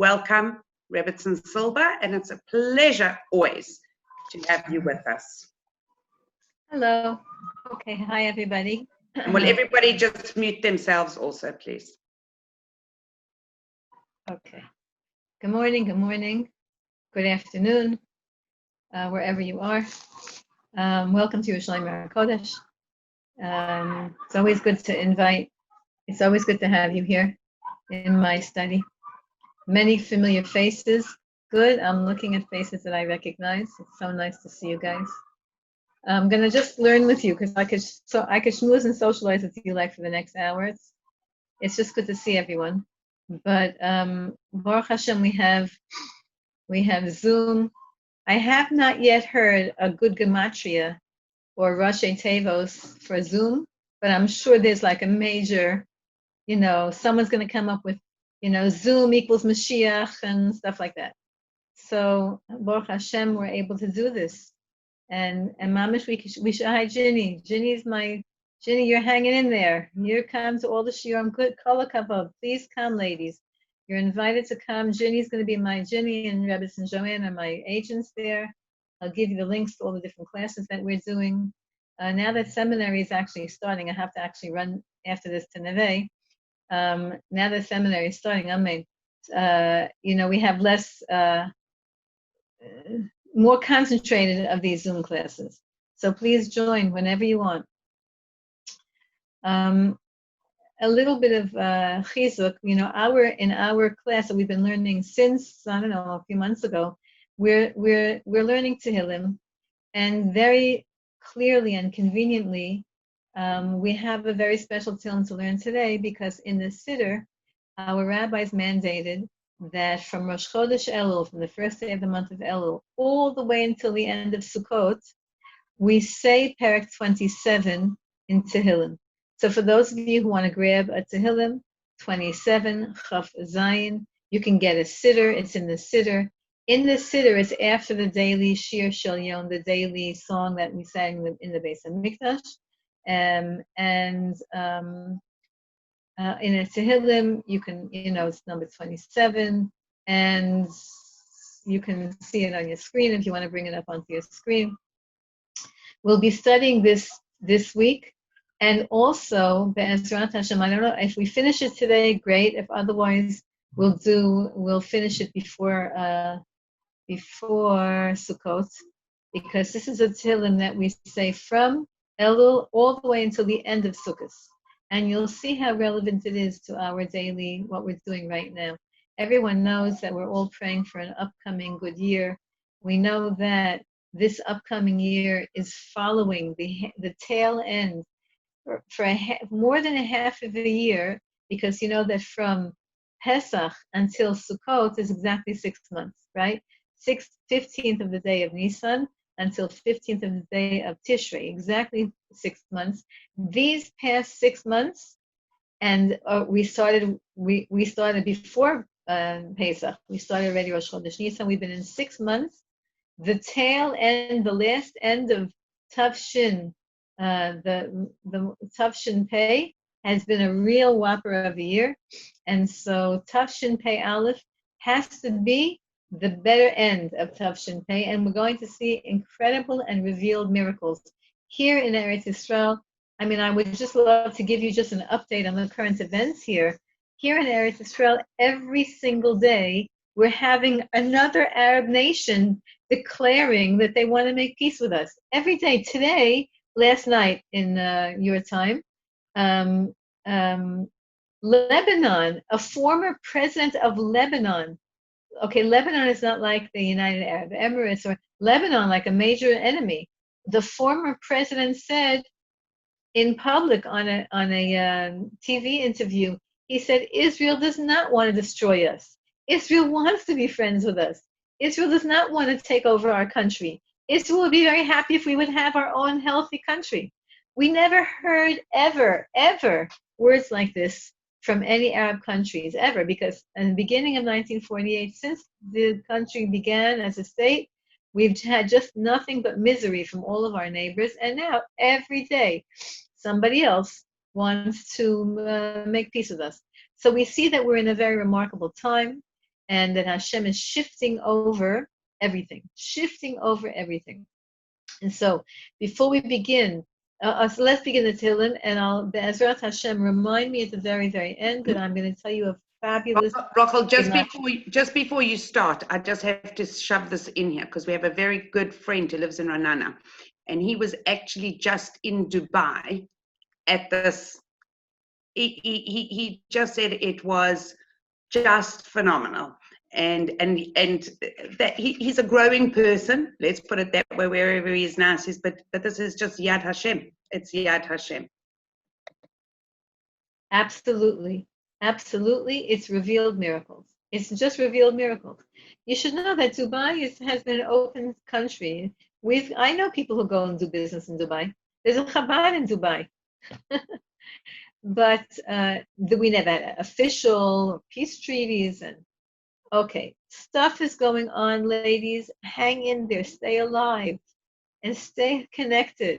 Welcome, Rebbetzin Silber, and it's a pleasure always to have you with us. Hello. Okay, hi everybody. And will everybody just mute themselves also, please? Okay. Good morning, good afternoon, wherever you are. Welcome to Yerushalayim Kodesh. It's always good to have you here in my study. Many familiar faces. Good. I'm looking at faces that I recognize. It's so nice to see you guys. I'm gonna just learn with you because I could schmooze and socialize with you like for the next hour. It's just good to see everyone. But Baruch Hashem, we have Zoom. I have not yet heard a good gematria or Rochel Tevos for Zoom, but I'm sure there's like a major, someone's going to come up with, Zoom equals Mashiach and stuff like that. So Baruch Hashem, we're able to do this. And Mamish, we should, hi Ginny. Ginny, you're hanging in there. You come to all the shiurim. Good, kol hakavod. Please come, ladies. You're invited to come. Ginny and Rebbetzin Joanne are my agents there. I'll give you the links to all the different classes that we're doing. Now that seminary is actually starting, I have to actually run after this to Neve. Now that seminary is starting, we have less, more concentrated of these Zoom classes. So please join whenever you want. A little bit of chizuk, in our class that we've been learning since, a few months ago, we're learning Tehillim, and very clearly and conveniently, we have a very special Tehillim to learn today because in the Siddur, our rabbis mandated that from Rosh Chodesh Elul, from the first day of the month of Elul, all the way until the end of Sukkot, we say Perek 27 in Tehillim. So for those of you who want to grab a Tehillim, 27, Chaf Zayin, you can get a Siddur. It's in the Siddur. In the Siddur, it's after the daily Shir Shel Yom, the daily song that we sang in the Beis HaMikdash. In a Tehillim, you can, it's number 27, and you can see it on your screen if you want to bring it up onto your screen. We'll be studying this week. And also, Be'ezrat Hashem, I don't know, if we finish it today, great. If otherwise, we'll finish it before Sukkot, because this is a Tehillim that we say from Elul all the way until the end of Sukkot. And you'll see how relevant it is to our daily, what we're doing right now. Everyone knows that we're all praying for an upcoming good year. We know that this upcoming year is following the tail end for more than a half of the year, because you know that from Pesach until Sukkot is exactly 6 months, right? 15th of the day of Nisan until 15th of the day of Tishrei, exactly 6 months. These past 6 months, and we started before Pesach. We started already Rosh Chodesh Nisan. We've been in 6 months. The tail end, the last end of Tavshin, the Tavshin Pei has been a real whopper of a year, and so Tavshin Pei Aleph has to be the better end of Tavshin Pei, and we're going to see incredible and revealed miracles here in Eretz Yisrael. I would just love to give you just an update on the current events here. Here in Eretz Yisrael, every single day, we're having another Arab nation declaring that they want to make peace with us. Every day. Today, last night in your time, Lebanon, a former president of Lebanon. Okay, Lebanon is not like the United Arab Emirates or Lebanon, like a major enemy. The former president said in public on a TV interview, he said, Israel does not want to destroy us. Israel wants to be friends with us. Israel does not want to take over our country. Israel would be very happy if we would have our own healthy country. We never heard ever words like this from any Arab countries, ever, because in the beginning of 1948, since the country began as a state, we've had just nothing but misery from all of our neighbors, and now every day somebody else wants to make peace with us. So we see that we're in a very remarkable time, and that Hashem is shifting over everything, shifting over everything. And so, before we begin, so let's begin the Tehillim, and Be'ezrat Hashem, remind me at the very, very end that I'm going to tell you a fabulous. Rochel, just before you start, I just have to shove this in here because we have a very good friend who lives in Ranana, and he was actually just in Dubai at this. He just said it was just phenomenal, and that he's a growing person. Let's put it that way. Wherever he is now, says, but this is just Yad Hashem. It's Yad Hashem. Absolutely, absolutely. It's revealed miracles. It's just revealed miracles. You should know that Dubai has been an open country. I know people who go and do business in Dubai. There's a Chabad in Dubai. But we never had official peace treaties, and okay, stuff is going on, ladies. Hang in there, stay alive, and stay connected,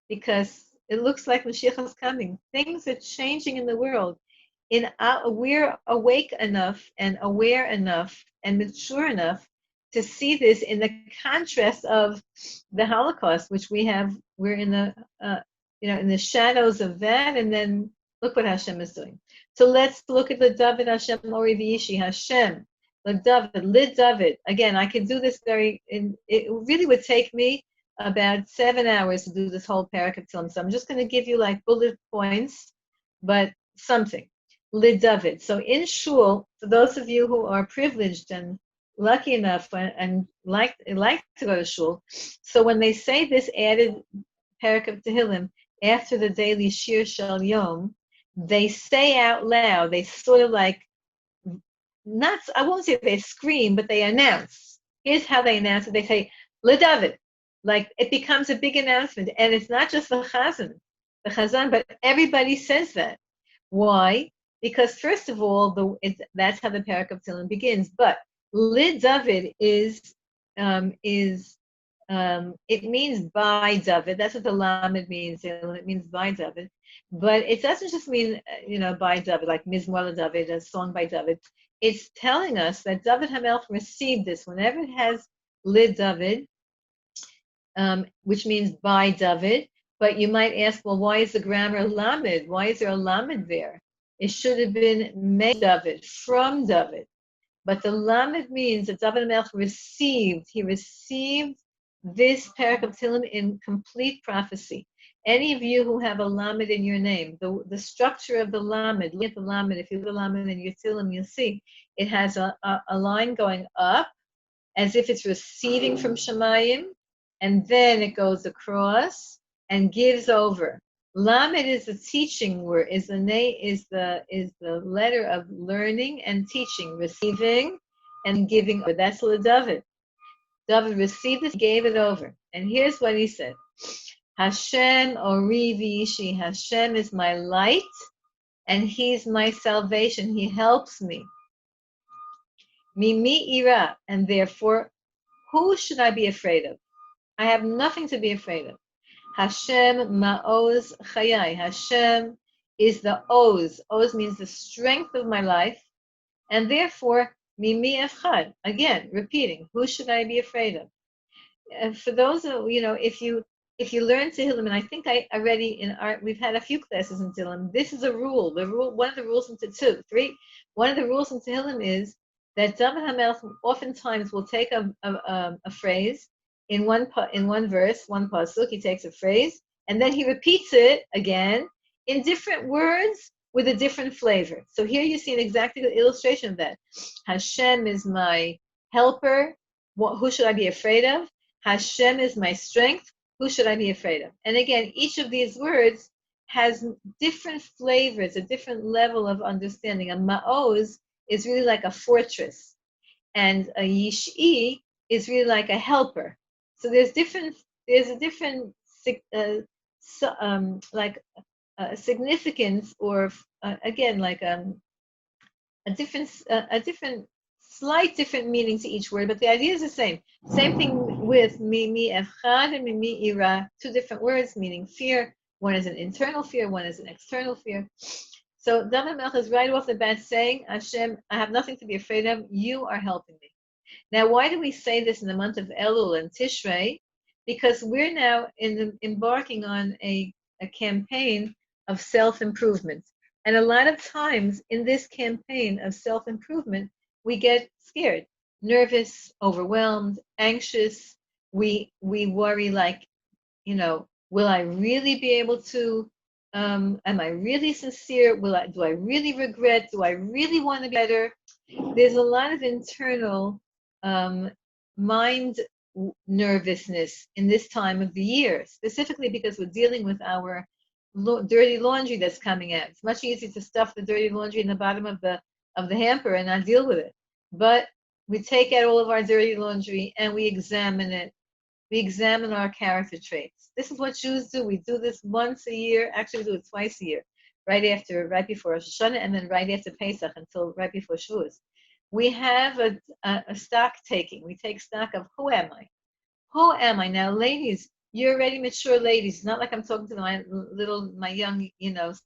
because it looks like Mashiach is coming. Things are changing in the world. We're awake enough and aware enough and mature enough to see this in the contrast of the Holocaust, which we're in the in the shadows of that, and then look what Hashem is doing. So let's look at the David Hashem Ori V'ishi Hashem, the David, Lid David. Again, I can do this it really would take me about 7 hours to do this whole parak of Tehillim. So I'm just going to give you like bullet points, but something. Lid David. So in shul, for those of you who are privileged and lucky enough and like to go to shul, so when they say this added parak of Tehillim after the daily Shir Shel Yom, they say out loud, they sort of like, I won't say they scream, but they announce. Here's how they announce it. They say, LeDavid. Like, it becomes a big announcement. And it's not just the Chazan, but everybody says that. Why? Because first of all, that's how the parak of Tehillim begins. But LeDavid it means by David. That's what the Lamed means. It means by David. But it doesn't just mean, by David, like Mizmor David, a song by David. It's telling us that David Hamelch received this. Whenever it has Lid David, which means by David, but you might ask, well, why is the grammar Lamed? Why is there a Lamed there? It should have been made David, from David. But the Lamed means that David Hamelch received this parak of Tehillim in complete prophecy. Any of you who have a Lamed in your name, the structure of the Lamed, look at the Lamed, if you look at the Lamed in your Tehillim, you'll see it has a line going up as if it's receiving from Shemayim, and then it goes across and gives over. Lamed is the teaching word, is the letter of learning and teaching, receiving and giving over. That's LeDavid. David received this, gave it over. And here's what he said. Hashem Ori V'ishi. Hashem is my light, and he's my salvation. He helps me. Mimi ira. And therefore, who should I be afraid of? I have nothing to be afraid of. Hashem ma'oz chayai. Hashem is the oz. Oz means the strength of my life. And therefore, Mimi Efchad. Again, repeating, who should I be afraid of? For those of if you learn Tehillim, and I think I already we've had a few classes in Tehillim. This is a rule. One of the rules in One of the rules in Tehillim is that David Hamelch oftentimes will take a phrase in one verse, one pasuk. He takes a phrase and then he repeats it again in different words, with a different flavor. So here you see an exactly illustration of that. Hashem is my helper. Who should I be afraid of? Hashem is my strength. Who should I be afraid of? And again, each of these words has different flavors, a different level of understanding. A ma'oz is really like a fortress. And a yish'i is really like a helper. So there's a different significance, or again, like a different slight different meaning to each word, but the idea is the same. Same thing with Mimi Efchad and Mimi Ira, two different words meaning fear. One is an internal fear, one is an external fear. So David Melch is right off the bat saying, Hashem, I have nothing to be afraid of. You are helping me. Now, why do we say this in the month of Elul and Tishrei? Because we're now embarking on a campaign of self-improvement. And a lot of times in this campaign of self-improvement, we get scared, nervous, overwhelmed, anxious. We worry like, will I really be able to, am I really sincere? Do I really regret? Do I really want to be better? There's a lot of internal mind nervousness in this time of the year, specifically because we're dealing with our dirty laundry that's coming out. It's much easier to stuff the dirty laundry in the bottom of the hamper and not deal with it. But we take out all of our dirty laundry and we examine it. We examine our character traits. This is what Jews do. We do this once a year. Actually, we do it twice a year, right before Rosh Hashanah, and then right after Pesach until right before Shavuos. We have a stock taking. We take stock of who am I? Who am I? Now, ladies, you're already mature ladies. It's not like I'm talking to my young,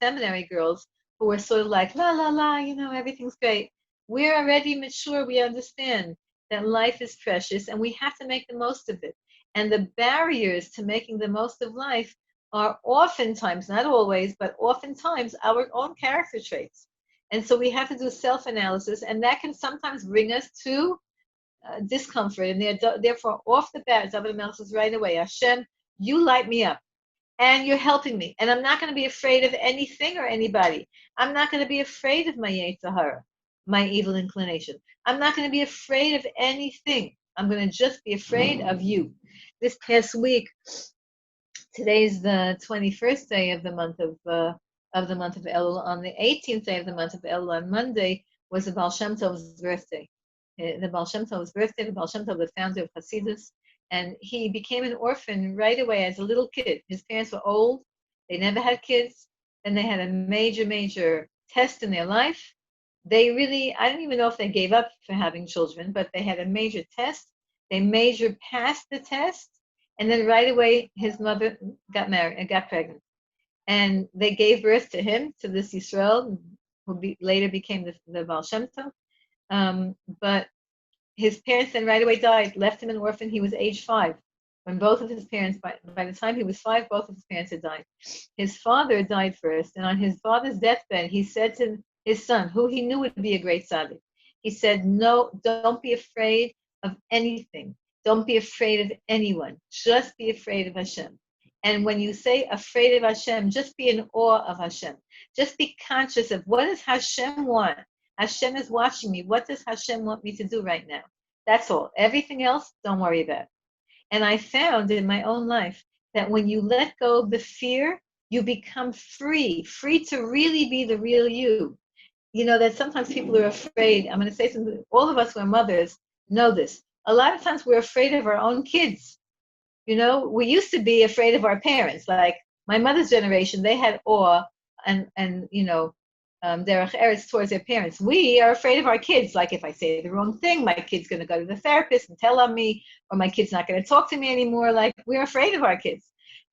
seminary girls who are sort of like, la, la, la, everything's great. We're already mature. We understand that life is precious and we have to make the most of it. And the barriers to making the most of life are oftentimes, not always, but oftentimes our own character traits. And so we have to do self-analysis, and that can sometimes bring us to discomfort. And therefore, off the bat, David Melch says right away, Hashem, you light me up, and you're helping me. And I'm not going to be afraid of anything or anybody. I'm not going to be afraid of my Yetzer Hara, my evil inclination. I'm not going to be afraid of anything. I'm going to just be afraid of you. This past week, today's the 21st day of the month of Elul. On the 18th day of the month of Elul, on Monday, was the Baal Shem Tov's birthday. The Baal Shem Tov's birthday, the Baal Shem Tov, the founder of Hasidus, and he became an orphan right away as a little kid. His parents were old, they never had kids, and they had a major, major test in their life. I don't even know if they gave up for having children, but they had a major test. They passed the test, and then right away his mother got married and got pregnant. And they gave birth to him, to this Yisrael, who later became the Baal Shem Tov. But his parents then right away died, left him an orphan. He was age 5. When both of his parents, by the time he was 5, both of his parents had died. His father died first, and on his father's deathbed, he said to his son, who he knew would be a great tzaddik, he said, no, don't be afraid of anything. Don't be afraid of anyone. Just be afraid of Hashem. And when you say afraid of Hashem, just be in awe of Hashem. Just be conscious of, what does Hashem want? Hashem is watching me. What does Hashem want me to do right now? That's all. Everything else, don't worry about. And I found in my own life that when you let go of the fear, you become free to really be the real you. That sometimes people are afraid. I'm going to say something. All of us who are mothers know this. A lot of times we're afraid of our own kids. We used to be afraid of our parents. Like my mother's generation, they had awe and derech eretz towards their parents. We are afraid of our kids. Like if I say the wrong thing, my kid's going to go to the therapist and tell on me, or my kid's not going to talk to me anymore. Like we're afraid of our kids.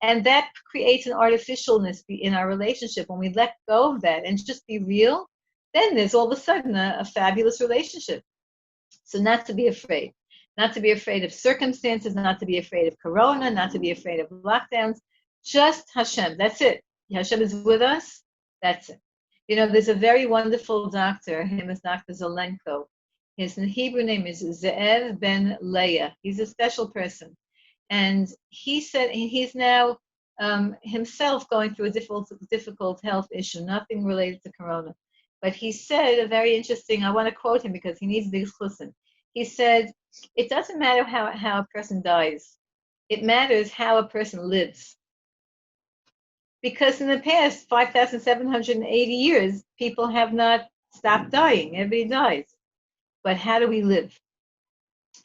And that creates an artificialness in our relationship. When we let go of that and just be real, then there's all of a sudden a fabulous relationship. So not to be afraid. Not to be afraid of circumstances, not to be afraid of corona, not to be afraid of lockdowns. Just Hashem. That's it. Hashem is with us. That's it. There's a very wonderful doctor. His name is Dr. Zelenko. His Hebrew name is Ze'ev Ben Leah. He's a special person. And he said he's now himself going through a difficult health issue, nothing related to corona. But he said a very interesting, I want to quote him because he needs the exclusive. He said, it doesn't matter how a person dies. It matters how a person lives. Because in the past 5,780 years, people have not stopped dying. Everybody dies. But how do we live?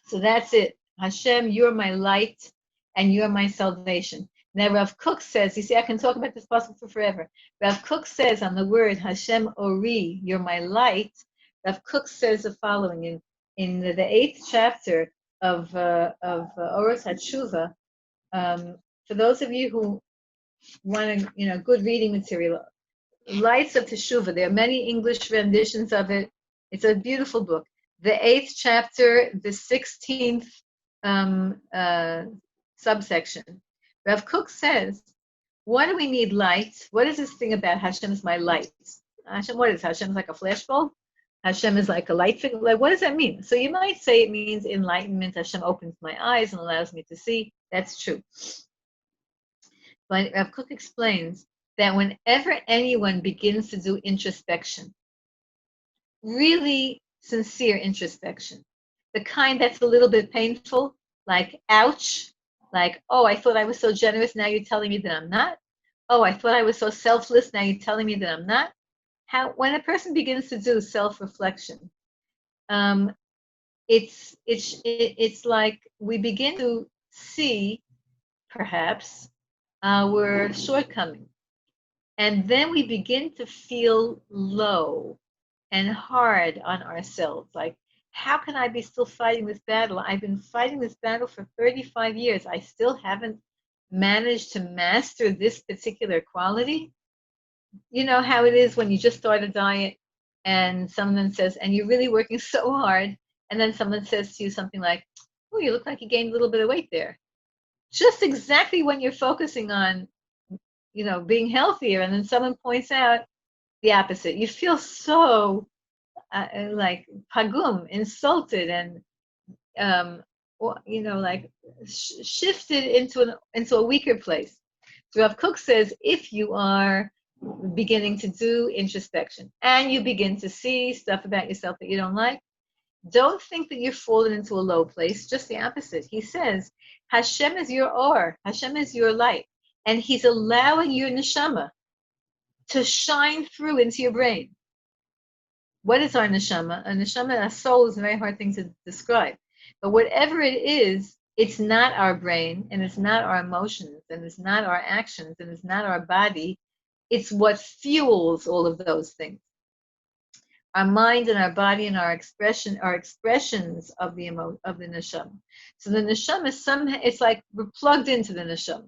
So that's it. Hashem, you're my light and you're my salvation. Now Rav Kook says, you see, I can talk about this possible for forever. Rav Kook says on the word Hashem Ori, you're my light. Rav Kook says the following in the 8th chapter of Oros HaTshuva. For those of you who want good reading material, Lights of Teshuvah. There are many English renditions of it. It's a beautiful book. The 8th chapter, the 16th subsection. Rav Kook says, why do we need light? What is this thing about Hashem is my light? Hashem, what is Hashem? Is like a flashbulb? Hashem is like a light figure? Like, what does that mean? So you might say it means enlightenment. Hashem opens my eyes and allows me to see. That's true. But Rav Kook explains that whenever anyone begins to do introspection, really sincere introspection, the kind that's a little bit painful, like, ouch, like, oh, I thought I was so generous, now you're telling me that I'm not. Oh, I thought I was so selfless, now you're telling me that I'm not. When a person begins to do self-reflection, it's like we begin to see, perhaps, our shortcomings. And then we begin to feel low and hard on ourselves. Like, how can I be still fighting this battle? I've been fighting this battle for 35 years. I still haven't managed to master this particular quality. You know how it is when you just start a diet and someone says, and you're really working so hard, and then someone says to you something like, oh, you look like you gained a little bit of weight there. Just exactly when you're focusing on, you know, being healthier, and then someone points out the opposite. You feel so like pagum, insulted, and you know, like shifted into a weaker place. So Rav Kook says, if you are beginning to do introspection and you begin to see stuff about yourself that you don't like, don't think that you're falling into a low place. Just the opposite. He says, Hashem is your or, Hashem is your light, and He's allowing your neshama to shine through into your brain. What is our neshama? A neshama, a soul, is a very hard thing to describe. But whatever it is, it's not our brain, and it's not our emotions, and it's not our actions, and it's not our body. It's what fuels all of those things. Our mind and our body and our expression are expressions of the neshama. So the neshama is it's like we're plugged into the neshama.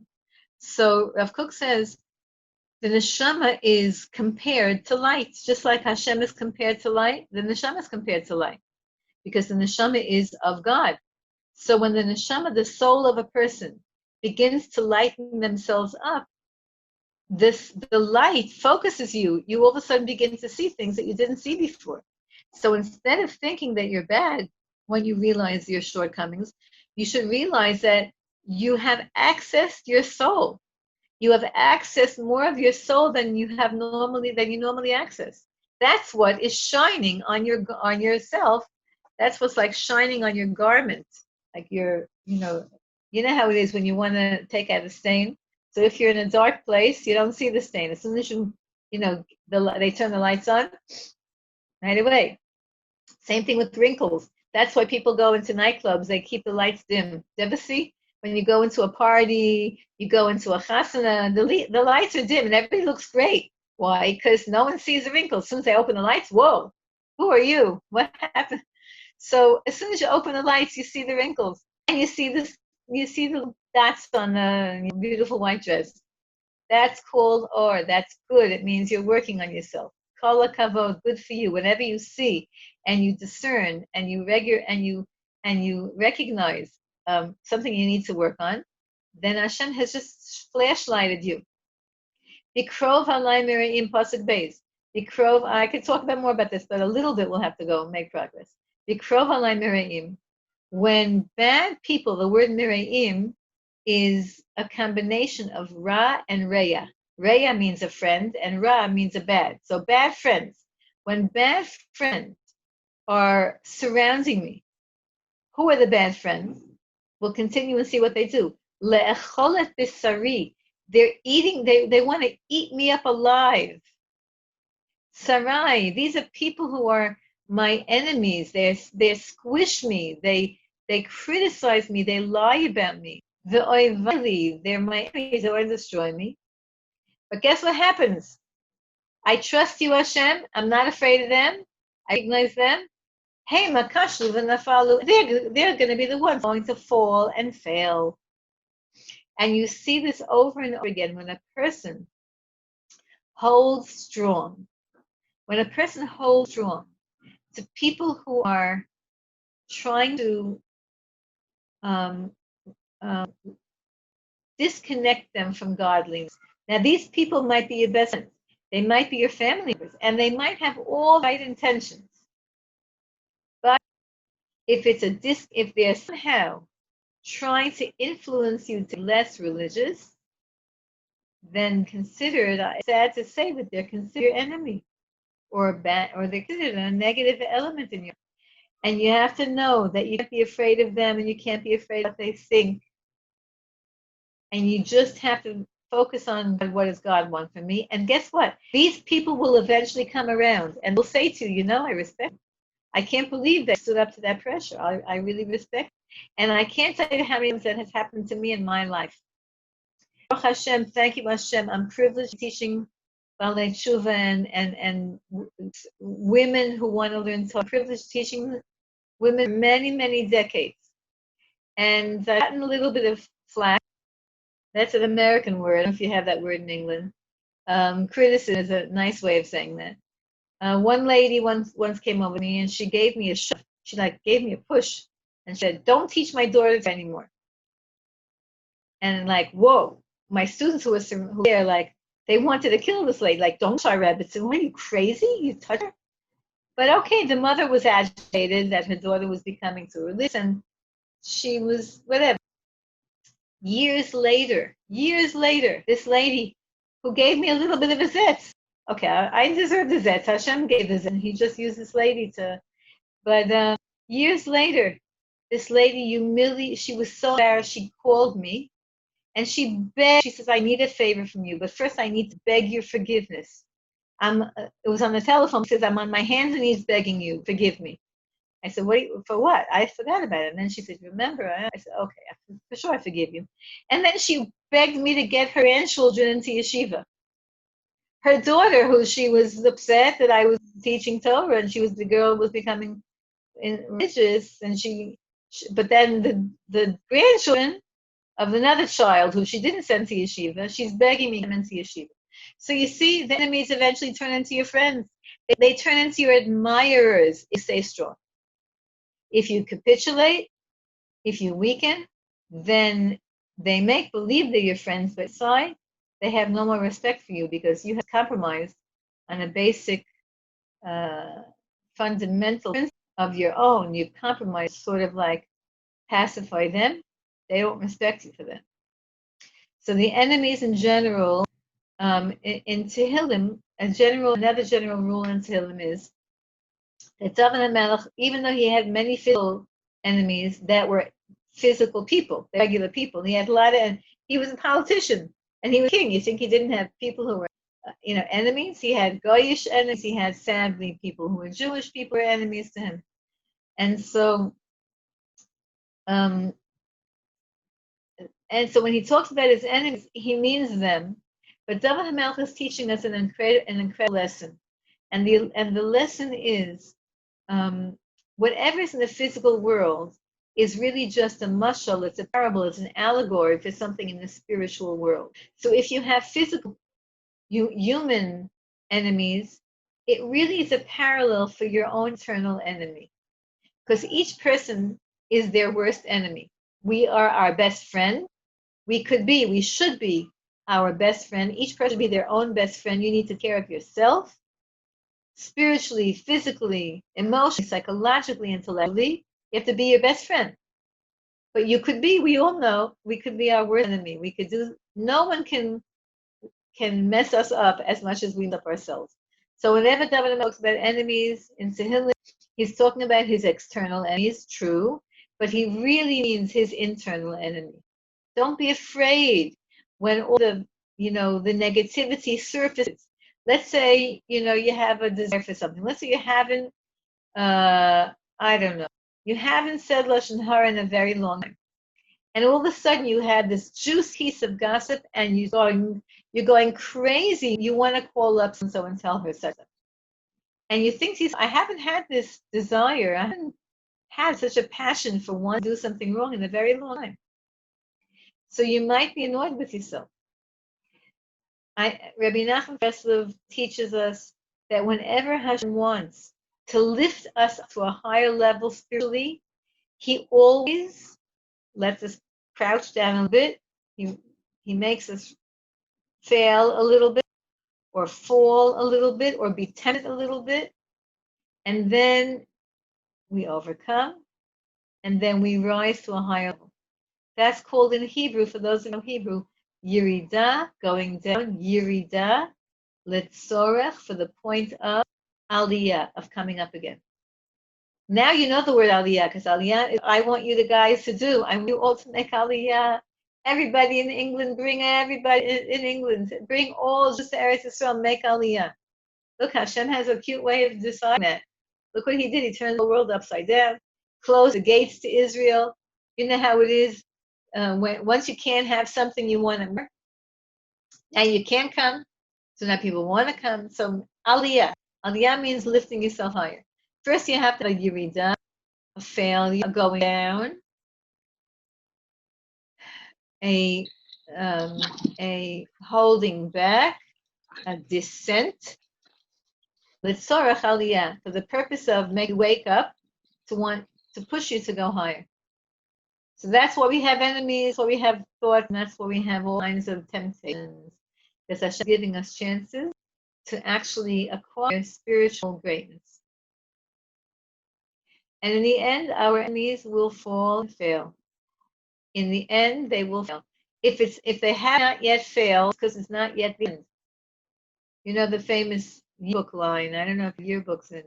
So Rav Kook says the neshama is compared to light, just like Hashem is compared to light. The neshama is compared to light because the neshama is of God. So when the neshama, the soul of a person, begins to lighten themselves up, the light focuses you. You all of a sudden begin to see things that you didn't see before. So instead of thinking that you're bad when you realize your shortcomings, you should realize that you have accessed your soul. You have accessed more of your soul than you normally access. That's what is shining on yourself. That's what's like shining on your garment. Like you know how it is when you want to take out a stain. So if you're in a dark place, you don't see the stain. As soon as they turn the lights on, right away. Same thing with wrinkles. That's why people go into nightclubs. They keep the lights dim. Do you ever see? When you go into a party, you go into a chasana, the lights are dim and everybody looks great. Why? Because no one sees the wrinkles. As soon as they open the lights, whoa, who are you? What happened? So as soon as you open the lights, you see the wrinkles. And you see the dots on the beautiful white dress. That's called or. That's good. It means you're working on yourself. Kol hakavod, good for you. Whenever you see and you discern and you recognize something you need to work on, then Hashem has just flashlighted you. Bikrov alai miraim pasuk beis. Bikrov. I could talk about more about this, but a little bit we'll have to go and make progress. Bikrov alai miraim. When bad people, the word miraim is a combination of ra and reya. Reya means a friend, and ra means a bad. So bad friends. When bad friends are surrounding me, who are the bad friends? We'll continue and see what they do. Le'echolet bisari. They're eating, they want to eat me up alive. Sarai, these are people who are my enemies. They squish me. They criticize me. They lie about me. They're my enemies. They want to destroy me. But guess what happens? I trust you, Hashem. I'm not afraid of them. I recognize them. Hey, makashlu v'nafalu. They're going to be the ones going to fall and fail. And you see this over and over again when a person hold strong. When a person holds strong to people who are trying to um, disconnect them from godliness. Now, these people might be your best friends. They might be your family members, and they might have all the right intentions. But if if they're somehow trying to influence you to be less religious, then consider it, sad to say, but they're considered your enemy, or bad, or they're considered a negative element in you. And you have to know that you can't be afraid of them, and you can't be afraid of what they think. And you just have to focus on what does God want from me. And guess what? These people will eventually come around and will say to you, I respect you. I can't believe they stood up to that pressure. I really respect you. And I can't tell you how many times that has happened to me in my life. Baruch Hashem, thank you, Hashem. I'm privileged teaching Balei Tshuva and women who want to learn Torah. I'm privileged teaching women for many, many decades. And I've gotten a little bit of flack. That's an American word. I don't know if you have that word in England. Criticism is a nice way of saying that. One lady once came over to me and she gave me a shove. She gave me a push and said, "Don't teach my daughters anymore." And whoa, my students who were there, they wanted to kill this lady. Don't try Rebbetzin. What, are you crazy? You touch her? But okay, the mother was agitated that her daughter was becoming too religious, and she was whatever. Years later, this lady who gave me a little bit of a zitz. Okay, I deserve the zitz. Hashem gave the zitz, and he just used this lady to. But years later, this lady she was so embarrassed, she called me, and she begged. She says, "I need a favor from you, but first I need to beg your forgiveness." It was on the telephone. She says, "I'm on my hands and knees begging you, forgive me." I said, for what? I forgot about it. And then she said, "Remember?" I said, "Okay, for sure I forgive you." And then she begged me to get her grandchildren into yeshiva. Her daughter, who she was upset that I was teaching Torah, and the girl was becoming religious, and but then the grandchildren of another child who she didn't send to yeshiva, she's begging me to come into yeshiva. So you see, the enemies eventually turn into your friends. They turn into your admirers if you stay strong. If you capitulate, if you weaken, then they make believe they're your friends, but inside, they have no more respect for you because you have compromised on a basic fundamental principle of your own. You've compromised, sort of pacify them. They don't respect you for that. So the enemies in general, in Tehillim, another general rule in Tehillim is that David HaMelech, even though he had many physical enemies that were physical people, regular people, he had he was a politician and he was king. You think he didn't have people who were, enemies? He had Goyish enemies. He had, sadly, people who were Jewish people were enemies to him. And so, when he talks about his enemies, he means them. But David HaMelech is teaching us an incredible lesson, and the lesson is, whatever is in the physical world is really just a mashal, it's a parable, it's an allegory for something in the spiritual world. So if you have physical, human enemies, it really is a parallel for your own internal enemy. Because each person is their worst enemy. We are our best friend. We should be our best friend. Each person should be their own best friend. You need to take care of yourself. Spiritually, physically, emotionally, psychologically, intellectually, you have to be your best friend. But we all know, we could be our worst enemy. No one can mess us up as much as we mess up ourselves. So whenever David talks about enemies in Tehillim, he's talking about his external enemies, true, but he really means his internal enemy. Don't be afraid when all the negativity surfaces. Let's say, you have a desire for something. Let's say you haven't, I don't know, you haven't said Lashon Hara in a very long time. And all of a sudden you had this juicy piece of gossip and you're going crazy. You want to call up so and tell her such. And you think, I haven't had this desire. I haven't had such a passion for wanting to do something wrong in a very long time. So you might be annoyed with yourself. Rabbi Nachman Breslov teaches us that whenever Hashem wants to lift us to a higher level spiritually, He always lets us crouch down a bit. He makes us fail a little bit, or fall a little bit, or be tempted a little bit, and then we overcome, and then we rise to a higher level. That's called in Hebrew, for those who know Hebrew, Yerida, going down, Yerida, Letzorech, for the point of Aliyah, of coming up again. Now you know the word Aliyah, because Aliyah is, I want you the guys to do. I want you all to make Aliyah. Everybody in England, bring everybody in England, bring all just to Eretz Yisrael, make Aliyah. Look, Hashem has a cute way of deciding that. Look what He did. He turned the world upside down, closed the gates to Israel. You know how it is. Once you can't have something you want to, and you can't come, so now people want to come. So Aliyah. Aliyah means lifting yourself higher. First, you have to have a Yerida, a failure, a going down, a holding back, a descent. L'tzorach Aliyah, for the purpose of making you wake up to want to push you to go higher. So that's why we have enemies, why we have thoughts, and that's why we have all kinds of temptations. Because Hashem is giving us chances to actually acquire spiritual greatness. And in the end, our enemies will fall and fail. In the end, they will fail. If they have not yet failed, because it's not yet the end. You know the famous yearbook line. I don't know if yearbooks in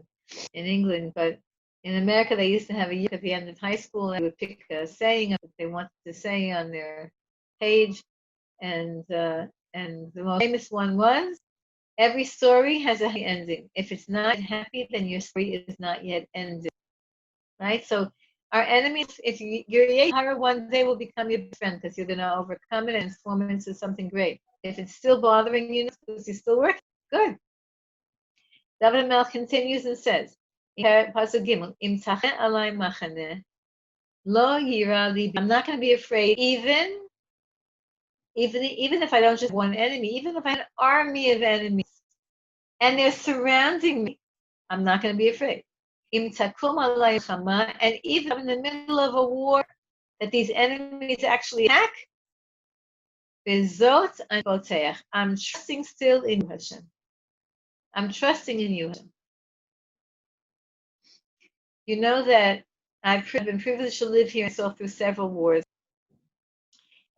England, but in America they used to have a yearbook at the end of high school, and they would pick a saying that they wanted to say on their page, and the most famous one was, "Every story has a happy ending. If it's not happy, then your story is not yet ended." Right? So our enemies, if your Yehara one day will become your friend, because you're going to overcome it and transform it into something great. If it's still bothering you, because you're still working, good. David Mel continues and says, I'm not going to be afraid, even if I don't just have one enemy, even if I have an army of enemies, and they're surrounding me, I'm not going to be afraid. And even in the middle of a war that these enemies actually attack, I'm trusting still in you, Hashem. I'm trusting in you, Hashem. You know that I've been privileged to live here and saw through several wars.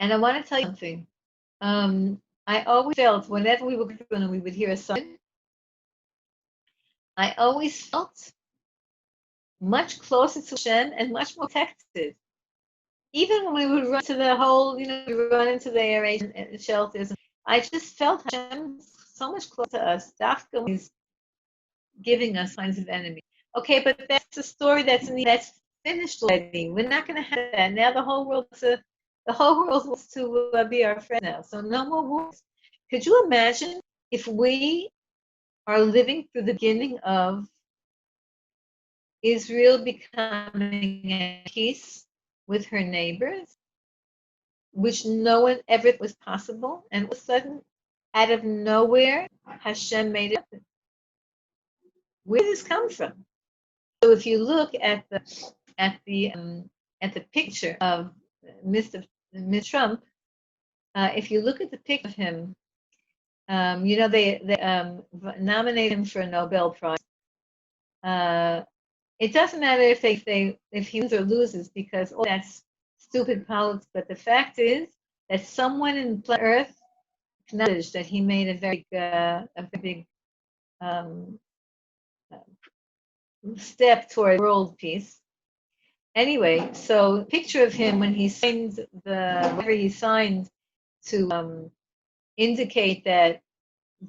And I want to tell you something. I always felt whenever we would hear a song, I always felt much closer to Hashem and much more protected. Even when we would run to the whole, we run into the air and shelters, I just felt Hashem so much closer to us. Dafka is giving us kinds of enemies. Okay, but that's a story that's finished already. We're not going to have that now. The whole world wants to be our friend now. So no more wars. Could you imagine if we are living through the beginning of Israel becoming at peace with her neighbors, which no one ever was possible, and all of a sudden, out of nowhere, Hashem made it happen. Where did this come from? So if you look at the picture of Mr. Trump, if you look at the picture of him, they nominated him for a Nobel Prize. It doesn't matter if he wins or loses, because all that's stupid politics. But the fact is that someone in planet Earth acknowledged that he made a very big step toward world peace. Anyway, so picture of him when he signed whatever he signed to indicate that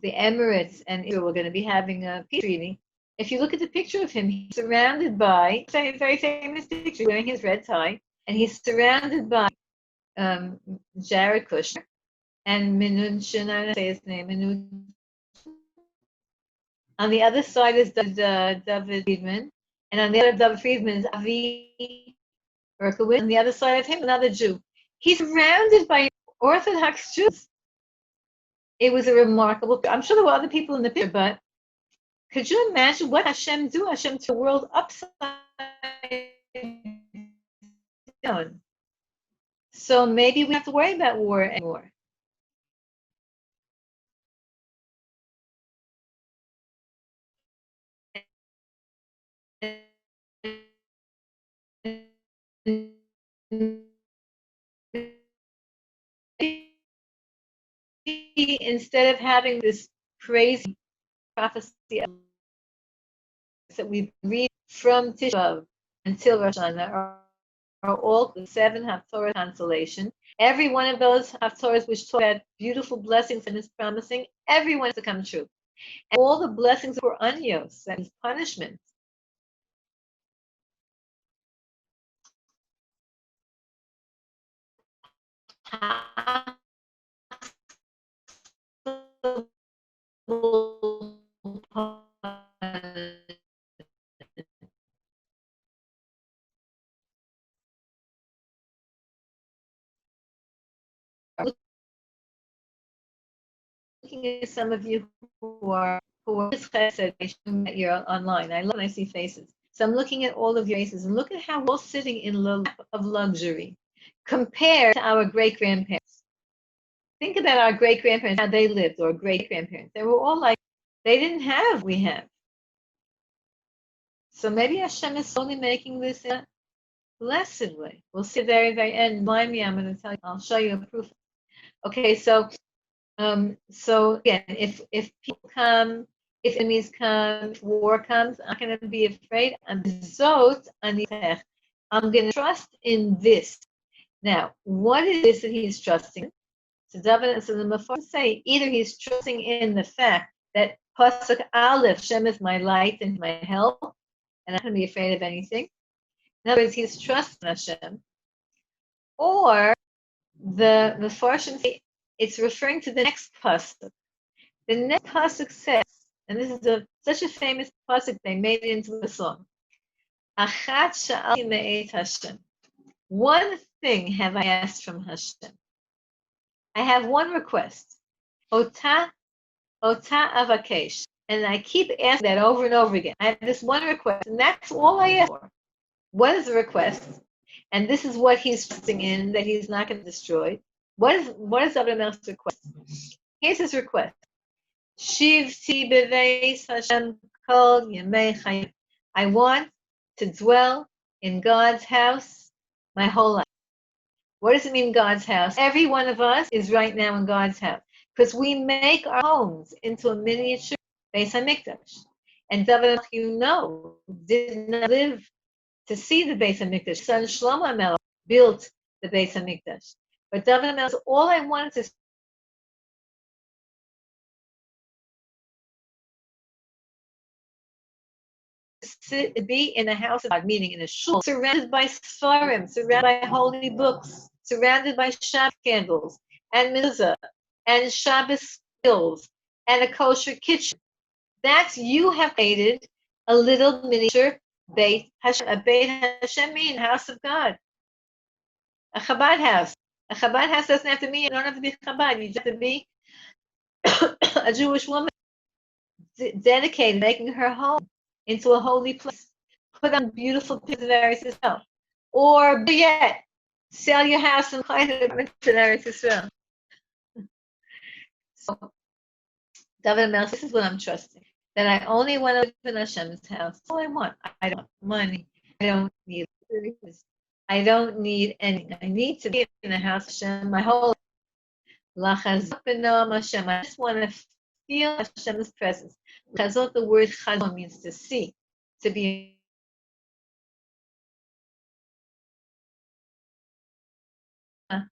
the Emirates and Israel were going to be having a peace treaty. If you look at the picture of him, he's surrounded by a very famous picture, wearing his red tie, and he's surrounded by Jared Kushner and Mnuchin, I don't say his name, Mnuchin. On the other side is David Friedman, and on the other David Friedman is Avi Berkowitz. On the other side of him, another Jew. He's surrounded by Orthodox Jews. It was a remarkable. I'm sure there were other people in the picture, but could you imagine what Hashem do? Hashem turned the world upside down. So maybe we have to worry about war anymore. Instead of having this crazy prophecy that we read from Tisha B'Av until Rosh Hashanah are all the 7 Haftorah consolation. Every one of those Haftorahs which talk about beautiful blessings and is promising, everyone is to come true. And all the blessings were onios, that is punishment. Looking at some of you who are that you're online. I love when I see faces. So I'm looking at all of your faces and look at how we're all sitting in the lap of luxury compared to our great grandparents. Think about our great grandparents, how they lived, or great grandparents. They were all like, they didn't have, we have. So maybe Hashem is only making this in a blessed way. We'll see at the very, very end. Mind me, I'm going to tell you, I'll show you a proof. Okay, so again, if people come, if enemies come, if war comes, I'm not going to be afraid. I'm going to trust in this. Now, what is this that he's trusting in? So the Mepharshim say either he's trusting in the fact that Pasuk Aleph, Hashem is my light and my help, and I'm not going to be afraid of anything. In other words, he's trusting Hashem. Or the Mepharshim say it's referring to the next pasuk. The next pasuk says, and this is such a famous pasuk, they made it into the song. Achat sha'alti me'et Hashem. One thing have I asked from Hashem. I have one request. Ota avakesh. And I keep asking that over and over again. I have this one request, and that's all I ask for. What is the request? And this is what he's trusting in, that he's not going to destroy. What is David Melch's request? Here's his request. Shivti b'veis Hashem kol yemei chayim. I want to dwell in God's house my whole life. What does it mean, God's house? Every one of us is right now in God's house because we make our homes into a miniature Beis Hamikdash. And David Melch, did not live to see the Beis Hamikdash. Son Shlomo Melech built the Beis Hamikdash. But David Melch, all I wanted to be in a house of God, meaning in a shul, surrounded by Sfarim, surrounded by holy books, surrounded by Shabbat candles, and mezuzah, and Shabbos skills, and a kosher kitchen. That's, you have created a little miniature Beit Hashem, a Beit Hashem mean house of God. A Chabad house. A Chabad house doesn't have to be, you don't have to be Chabad, you just have to be a Jewish woman dedicated, making her home into a holy place. Put on beautiful pictures of Eretz Yisrael. Or yet, sell your house and buy an apartment in Eretz Yisrael. So, David Melch, this is what I'm trusting. That I only want to live in Hashem's house. That's all I want. I don't want money. I don't need services. I don't need anything. I need to be in the house of Hashem my whole life. I just want to feel Hashem's presence. Chazot, the word chazon means to see, to be. Or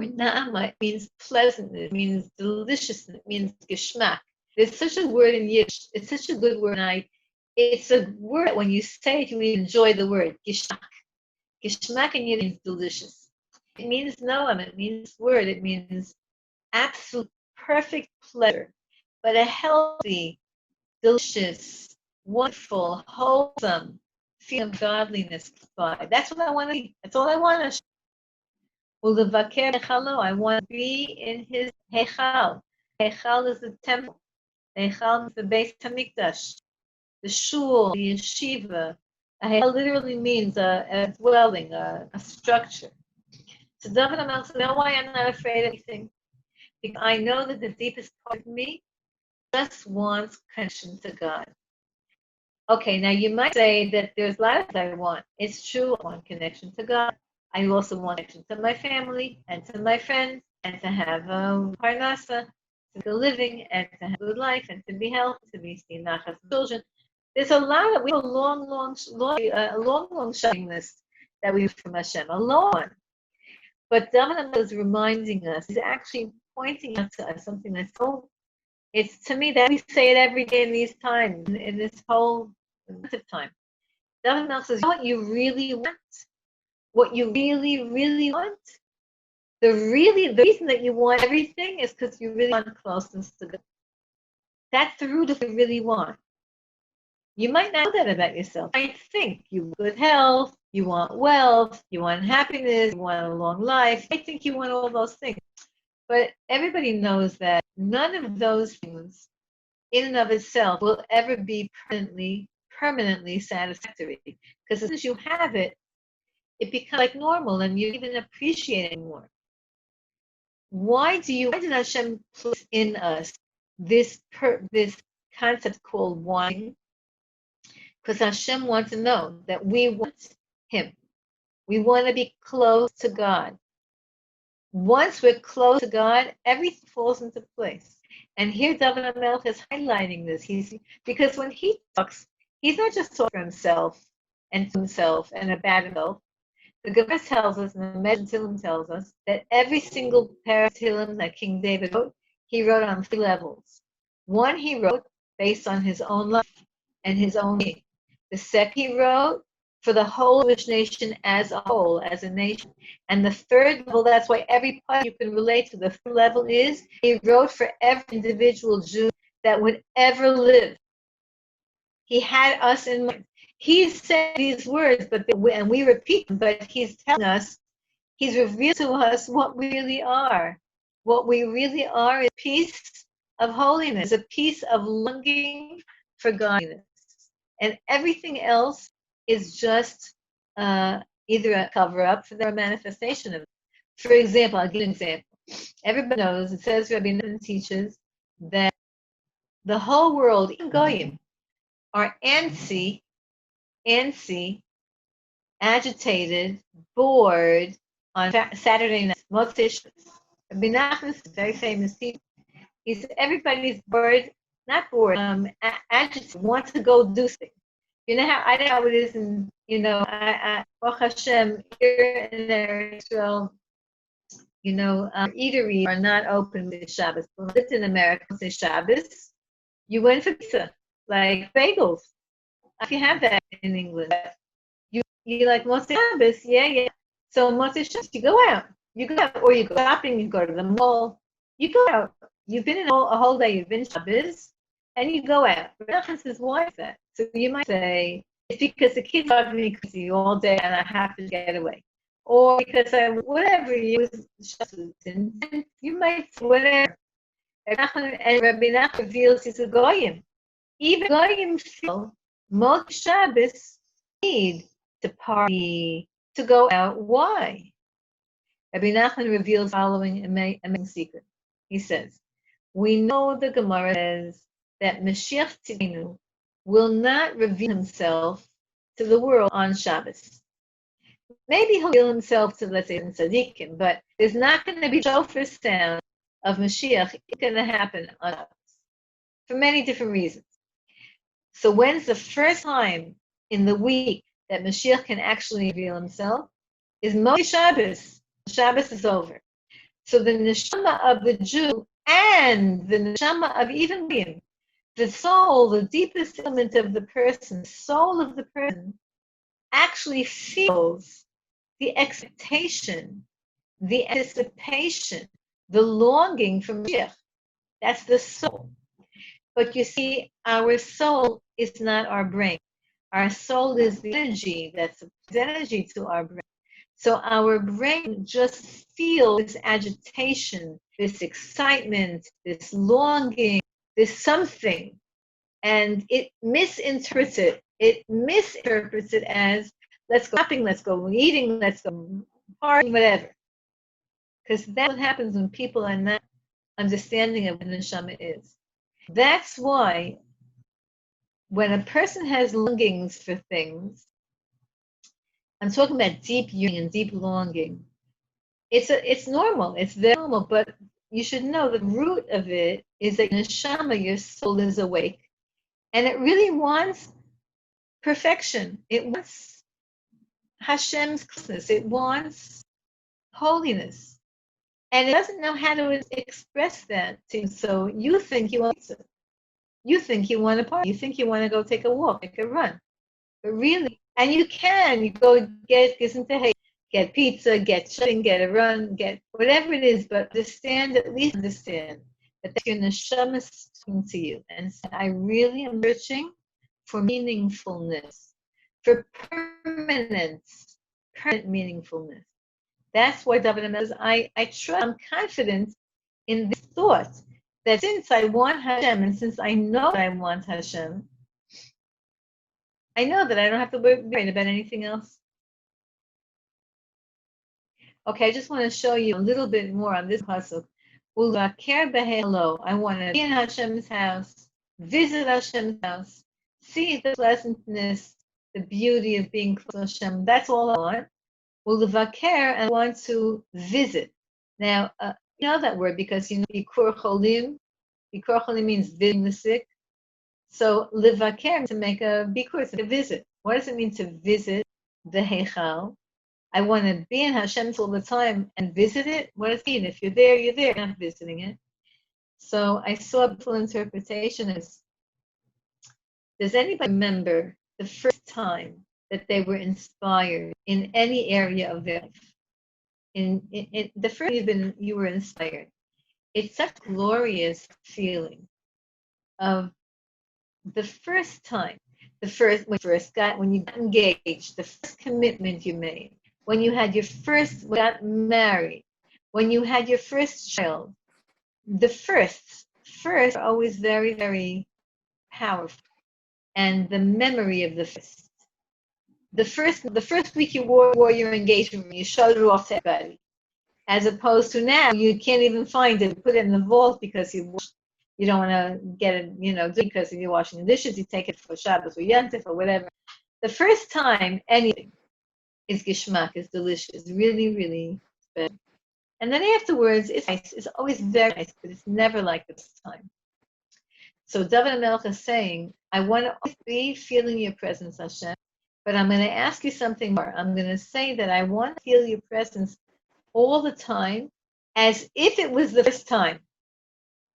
na'ama, it means pleasantness, it means deliciousness, it means geschmack. There's such a word in Yiddish. It's such a good word. It's a word when you say it, you enjoy the word geschmack. Geschmack in Yiddish means delicious. It means noam. It means word. It means absolute perfect pleasure, but a healthy, delicious, wonderful, wholesome feeling of godliness. That's what I want to be. That's all I want. Ulevaker Hechalo, I want to be in his Hechal. Hechal is the temple. Hechal is the Beis Hamikdash, the shul, the yeshiva. A Hechal literally means a dwelling, a structure. So David HaMelech said, you know why I'm not afraid of anything? Because I know that the deepest part of me just wants connection to God. Okay, now you might say that there's a lot of things I want. It's true, I want connection to God. I also want connection to my family and to my friends and to have parnasa, to be living and to have a good life and to be healthy, to be seen nachas children. There's a lot of, we have a long shopping list that we have from Hashem, a long one. But David is reminding us, he's actually pointing out to us something that's so, it's to me that we say it every day in these times, in this whole time. David Melch says, you know what you really want? What you really, really want? The reason that you want everything is because you really want closeness to God. That's the root of what you really want. You might not know that about yourself. You might think you want good health, you want wealth, you want happiness, you want a long life. I think you want all those things. But everybody knows that none of those things in and of itself will ever be permanently satisfactory. Because as soon as you have it, it becomes like normal and you don't even appreciate it anymore. Why did Hashem place in us this concept called wanting? Because Hashem wants to know that we want Him. We want to be close to God. Once we're close to God, everything falls into place. And here David HaMelech is highlighting this. Because when he talks, he's not just talking for himself and to himself and about himself. The Gemara tells us, and the Tehillim tells us, that every single pair of Tehillim that King David wrote, he wrote on 3 levels. One he wrote based on his own life and his own being. The second he wrote for the whole Jewish nation as a whole, as a nation. And the third level, that's why every part you can relate to, the third level is, he wrote for every individual Jew that would ever live. He had us in mind. He said these words, and we repeat them, but he's telling us, he's revealed to us what we really are. What we really are is a piece of holiness, a piece of longing for godliness. And everything else is just either a cover-up for their manifestation of it. For example, I'll give an example. Everybody knows, it says Rabbi Nathan teaches that the whole world, even Goyim, are antsy, agitated, bored on Saturday night. Motzei Shabbos. Rabbi Nachman is a very famous teacher. He said everybody's bored, not bored, agitated, wants to go do things. You know how I know how it is, and Baruch Hashem, here in Israel, eateries are not open with Shabbos. When I lived in America, on Shabbos, you went for pizza, like bagels. If you have that in England, you like Motzei Shabbos, yeah. So Motzei Shabbos, you go out, or you go shopping, you go to the mall, you go out. You've been in a whole day, you've been Shabbos, and you go out. Rochel says, why is that? So you might say, it's because the kids are me crazy all day and I have to get away. Or because whatever you was, and you might say whatever. And Rabbi Nachman reveals he's a Goyim. Even Goyim feel most Shabbos need to party, to go out. Why? Rabbi Nachman reveals the following amazing secret. He says, we know the Gemara says that Mashiach Tzidkenu will not reveal himself to the world on Shabbos. Maybe he'll reveal himself to, let's say, Tzaddikim, but there's not going to be shofar sound of Mashiach. It's going to happen on Shabbos for many different reasons. So when's the first time in the week that Mashiach can actually reveal himself? Is Motzei Shabbos. Shabbos is over. So the neshama of the Jew and the neshama of even him, the soul, the deepest element of the person, soul of the person, actually feels the expectation, the anticipation, the longing for Mashiach. That's the soul. But you see, our soul is not our brain. Our soul is the energy that supplies energy to our brain. So our brain just feels this agitation, this excitement, this longing, this something, and it misinterprets it. It misinterprets it as, let's go shopping, let's go eating, let's go partying, whatever. Because that's what happens when people are not understanding of what neshama is. That's why when a person has longings for things, I'm talking about deep yearning and deep longing. It's normal. It's very normal, but you should know the root of it is that neshama, your soul, is awake, and it really wants perfection. It wants Hashem's closeness. It wants holiness, and it doesn't know how to express that to you. So you think you want pizza. You think you want to party. You think you want to go take a walk, take a run. But really, and you can. You go get pizza, get shopping, get a run, get whatever it is. But understand, at least understand that your neshama is speaking to you and said, I really am searching for meaningfulness, for permanent meaningfulness. That's why David says, I trust, I'm confident in this thought that since I want Hashem and since I know that I want Hashem, I know that I don't have to worry about anything else. Okay, I just want to show you a little bit more on this pasuk. I want to be in Hashem's house, visit Hashem's house, see the pleasantness, the beauty of being close to Hashem. That's all I want. Ulevaker, and I want to visit. Now, you know that word because you know Bikur Cholim. Bikur Cholim means visiting the sick. So levaker, to make a bikur, to visit. What does it mean to visit the Heichal? I want to be in Hashem all the time and visit it. What does it mean? If you're there, you're there. You're not visiting it. So I saw a full interpretation as, does anybody remember the first time that they were inspired in any area of their life? In the first you were inspired. It's such a glorious feeling of the first time, when you got engaged, the first commitment you made, when you had got married, when you had your first child, the first are always very, very powerful. And the memory of the first week you wore your engagement ring, you showed it off to everybody, as opposed to now you can't even find it, put it in the vault because you don't want to get it, because if you're washing the dishes, you take it for Shabbos or Yantif or whatever. The first time anything is gishmak, is delicious, really, really special. And then afterwards, it's nice. It's always very nice, but it's never like this time. So David HaMelech is saying, I want to always be feeling your presence, Hashem, but I'm going to ask you something more. I'm going to say that I want to feel your presence all the time as if it was the first time.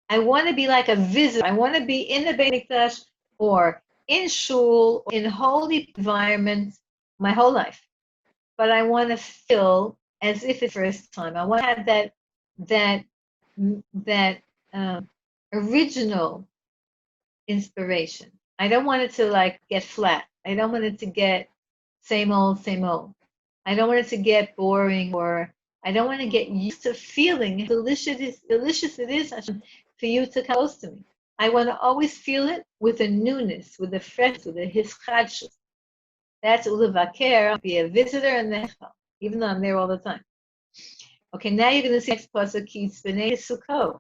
I want to be like a visitor. I want to be in the Beit Mikdash or in shul, in holy environments my whole life. But I want to feel as if it's the first time. I want to have that original inspiration. I don't want it to get flat. I don't want it to get same old, same old. I don't want it to get boring, or I don't want to get used to feeling how delicious it is for you to come close to me. I want to always feel it with a newness, with a freshness, with a hischadshus. That's ulevaker, be a visitor in the Heichal, even though I'm there all the time. Okay, now you're going to see next pasuk, ki tzbenei sukkah.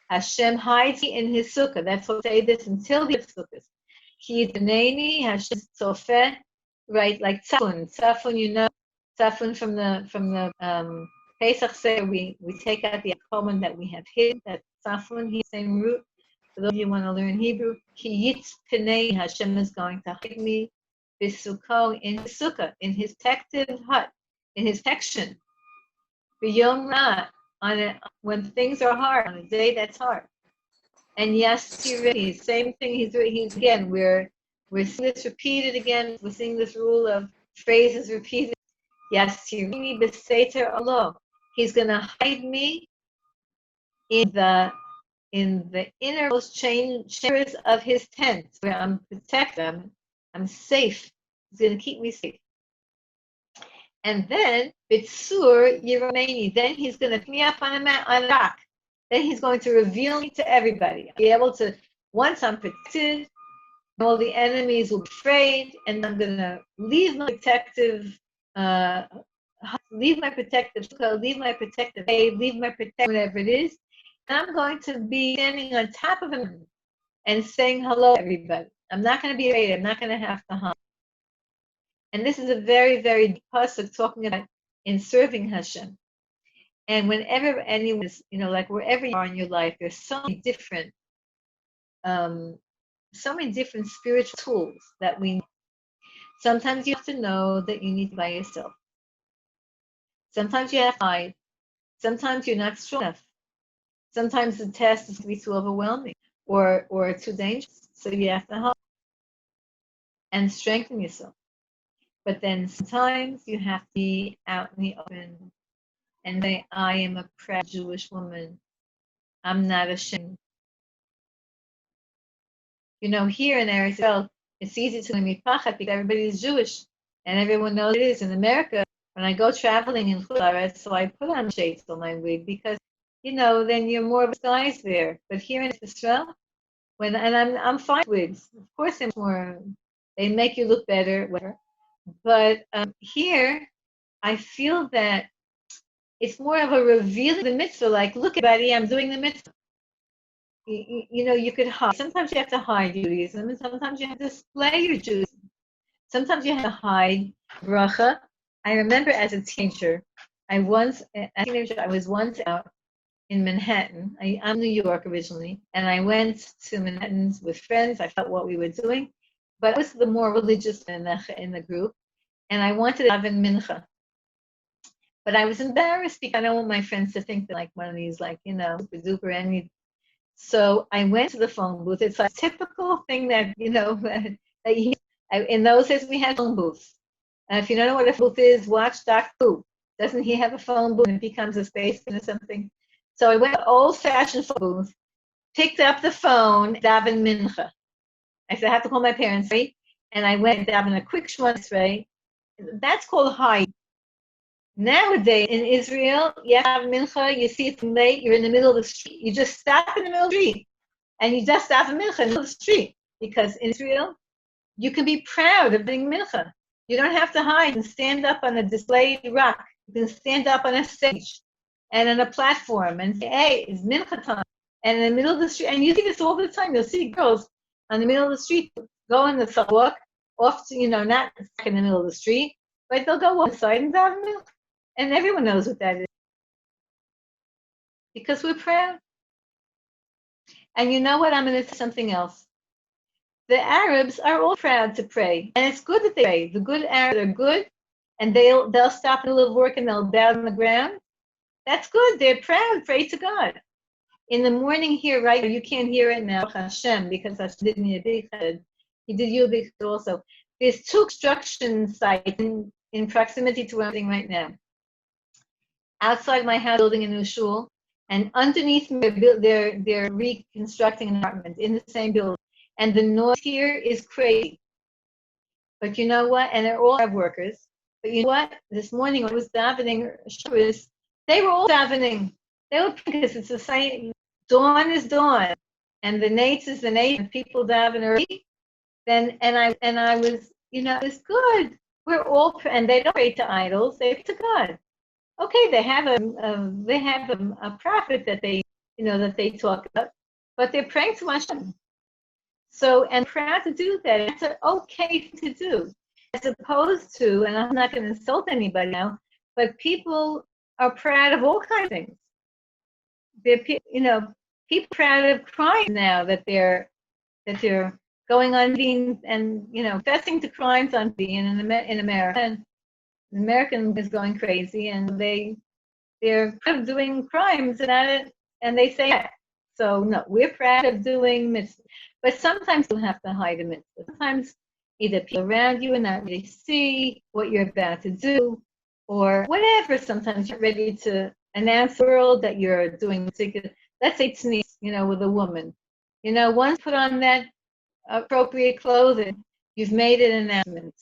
Hashem hides me in his sukkah. That's what I say this until the sukkah. Ki tzbenei Hashem tzofeh, right? Like tzafun. Tzafun, tzafun from the Pesach Seder, we take out the almond that we have hidden. That's tzafun, the same root. For those of you who want to learn Hebrew, ki yitzpenei, Hashem is going to hide me. B'sukkah, in his sukkah, in his protective hut, in his protection. B'yom ra, when things are hard, on a day that's hard. And yastireni, same thing. He's again. We're seeing this repeated again. We're seeing this rule of phrases repeated. Yastireni b'seiter Allah. He's going to hide me in the innermost chambers of his tent, where I'm protected. I'm safe. He's going to keep me safe. And then, Bitsur Yeromeni, then he's going to pick me up on a rock. Then he's going to reveal me to everybody. I'll be able to, once I'm protected, all the enemies will be afraid, and I'm going to leave my protective, leave my protective, whatever it is, and I'm going to be standing on top of him and saying hello to everybody. I'm not going to be afraid. I'm not going to have to hide. And this is a very, very deep pasuk talking about in serving Hashem. And whenever anyone is, like wherever you are in your life, there's so many different spiritual tools that we need. Sometimes you have to know that you need to by yourself. Sometimes you have to hide. Sometimes you're not strong enough. Sometimes the test is to be too overwhelming or too dangerous. So you have to hide and strengthen yourself. But then sometimes you have to be out in the open and say, I am a proud Jewish woman. I'm not ashamed. Here in Eretz Yisrael, it's easy to be pachat because everybody is Jewish and everyone knows it is. In America, when I go traveling in Florida, so I put on shades on my wig because, then you're more of a size there. But here in Israel, I'm fine with wigs. Of course, they make you look better, whatever. But here, I feel that it's more of a revealing the mitzvah, like, look, everybody, I'm doing the mitzvah. You could hide. Sometimes you have to hide Judaism, and sometimes you have to display your Judaism. Sometimes you have to hide bracha. I remember as a teenager, I was once out in Manhattan. I'm New York originally, and I went to Manhattan with friends. I felt what we were doing, but I was the more religious in the group, and I wanted to have in mincha. But I was embarrassed because I don't want my friends to think that like one of these, like, super duper any. So I went to the phone booth. It's a typical thing that, in those days we had phone booths. And if you don't know what a booth is, watch Dr. Who. Doesn't he have a phone booth and it becomes a space or something? So I went to old-fashioned phone booth, picked up the phone, daven mincha. I said, I have to call my parents, right? And I went daven a quick shmutz, right? That's called hide. Nowadays in Israel, you have mincha, you see it's late, you're in the middle of the street. You just stop in the middle of the street and you just stop in mincha in the middle of the street. Because in Israel, you can be proud of being mincha. You don't have to hide and stand up on a displayed rock. You can stand up on a stage and on a platform and say, hey, it's mincha time. And in the middle of the street, and you see this all the time, you'll see girls on the middle of the street go on the sidewalk, off to, not in the middle of the street, but they'll go outside and daven mincha. And everyone knows what that is. Because we're proud. And you know what? I'm going to say something else. The Arabs are all proud to pray. And it's good that they pray. The good Arabs are good. And they'll stop in a little work and they'll bow on the ground. That's good. They're proud. Pray to God. In the morning here, right? You can't hear it now, Hashem, because Hashem did me a big head. He did you a big head also. There's 2 construction sites in proximity to where I'm sitting right now. Outside my house, building a new shul, and underneath me, they're reconstructing an apartment in the same building. And the noise here is crazy. But you know what? And they're all Arab workers. But you know what? This morning when I was davening, they were all davening. They were, because it's the same. Dawn is dawn, and the nates is the nate, and people daven early. And I was, it's good. We're all, and they don't pray to idols. They pray to God. Okay, they have a prophet that they talk about, but they're praying to Hashem. So, and proud to do that. It's an okay thing to do, as opposed to, and I'm not going to insult anybody now, but people are proud of all kinds of things. They're, people proud of crimes now that they're going on being and confessing to crimes on being in America. And the American is going crazy, and they're proud of doing crimes and they say that. So no, we're proud of doing mitzvah, but sometimes you have to hide a mitzvah. Sometimes either people around you are not really see what you're about to do, or whatever. Sometimes you're ready to announce the world that you're doing particular. Let's say tznius, with a woman. Once put on that appropriate clothing, you've made an announcement.